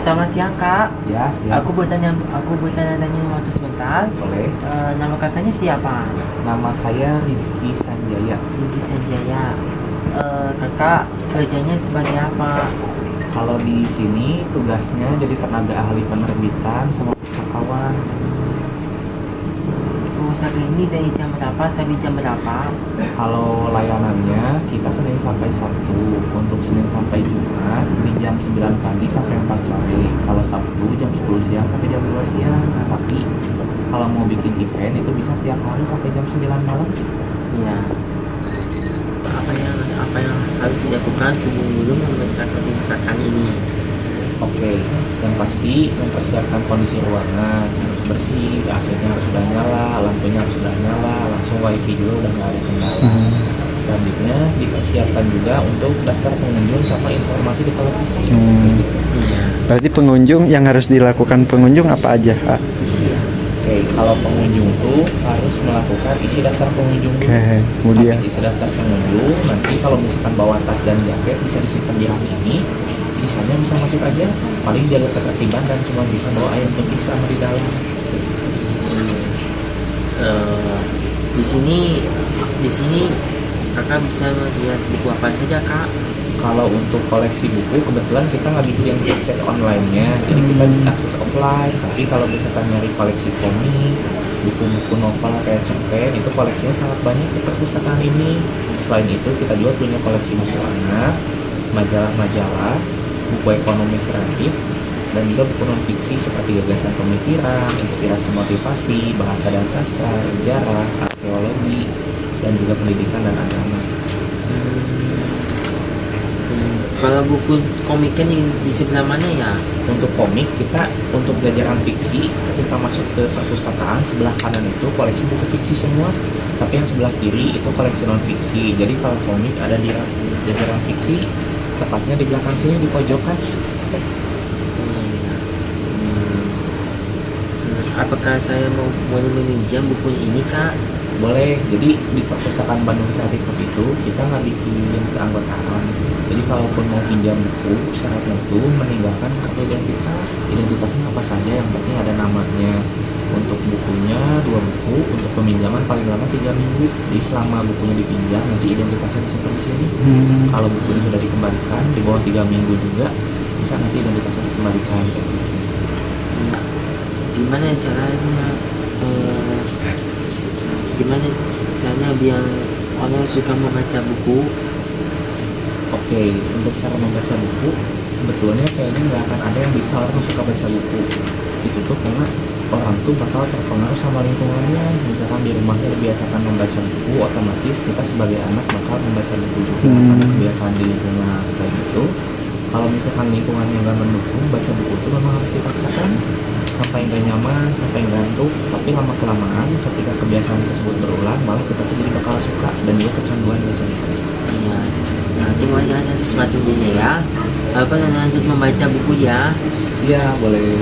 Selamat siang kak. Ya, ya. Aku bertanya-tanya waktu sebentar. Boleh. Nama kakaknya siapa? Nama saya Rizky Sanjaya. Sigi Sanjaya. Kakak kerjanya sebagai apa? Kalau di sini tugasnya jadi tenaga ahli penerbitan sama pustakawan. Usaha ini dari jam berapa sampai jam berapa? Kalau layanannya kita Senin sampai Sabtu. Untuk Senin sampai Jumat di jam 9 pagi sampai 4 sore. Kalau Sabtu jam 10 siang sampai jam 2 siang. Nah, tapi kalau mau bikin event itu bisa setiap hari sampai jam 9 malam. Iya. Apa yang harus dilakukan sebelum memecahkan perpustakaan ini? Oke, yang pasti mempersiapkan kondisi ruangan harus bersih, AC-nya harus sudah nyala, lampunya harus sudah nyala, langsung wifi juga udah nggak ada kendala. Selanjutnya dipersiapkan juga untuk daftar pengunjung sama informasi di televisi. Gitu. Iya. Berarti pengunjung yang harus dilakukan pengunjung apa aja, Kak? Oke, kalau pengunjung tuh harus melakukan isi daftar pengunjung dulu. Oke, kemudian Habis isi daftar pengunjung, nanti kalau misalkan bawa tas dan jaket bisa disimpan di rak ini, sisanya bisa masuk aja. Paling jaga ketertiban dan cuma bisa bawa air putih selama di dalam. Di sini kakak bisa melihat buku apa saja kak? Kalau untuk koleksi buku, kebetulan kita nggak bikin akses online-nya, jadi kita akses offline. Tapi kalau misalkan nyari koleksi komik, buku-buku novel kayak cerpen, itu koleksinya sangat banyak di perpustakaan ini. Selain itu, kita juga punya koleksi buku anak, majalah-majalah, buku ekonomi kreatif, dan juga buku non-fiksi seperti gagasan pemikiran, inspirasi motivasi, bahasa dan sastra, sejarah, arkeologi, dan juga pendidikan dan agama. Kalau buku komiknya di sebelah mana ya? Untuk komik, kita untuk jajaran fiksi ketika masuk ke perpustakaan sebelah kanan itu koleksi buku fiksi semua, tapi yang sebelah kiri itu koleksi non fiksi. Jadi kalau komik ada di jajaran fiksi, tepatnya di belakang sini di pojokan. Apakah saya boleh meminjam buku ini kak? Boleh. Jadi di perpustakaan Bandung Kreatif Hub itu kita nggak bikin keanggotaan. Jadi kalaupun mau pinjam buku, syaratnya itu meninggalkan kartu identitas. Identitasnya apa saja, yang penting ada namanya. Untuk bukunya 2 buku, untuk peminjaman paling lama 3 minggu. Jadi selama bukunya dipinjam, nanti identitasnya disimpan di sini. Kalau bukunya sudah dikembalikan di bawah 3 minggu juga, bisa nanti identitasnya dikembalikan. Gimana caranya? Gimana caranya biar orang suka membaca buku? Oke, untuk cara membaca buku, sebetulnya kayaknya nggak akan ada yang bisa orang suka baca buku. Itu tuh karena orang tuh bakal terpengaruh sama lingkungannya. Misalkan di rumahnya dibiasakan membaca buku, otomatis kita sebagai anak bakal membaca buku juga karena kebiasaan di lingkungan. Selain itu, kalau misalkan lingkungannya nggak mendukung, baca buku itu memang harus dipaksakan sampai nggak nyaman, sampai ngantuk. Tapi lama kelamaan, ketika kebiasaan tersebut berulang, malah kita tuh jadi bakal suka dan juga kecanduan baca buku. Iya. Nah, terima kasih atas waktunya ya. Apa lanjut membaca buku ya? Iya, boleh.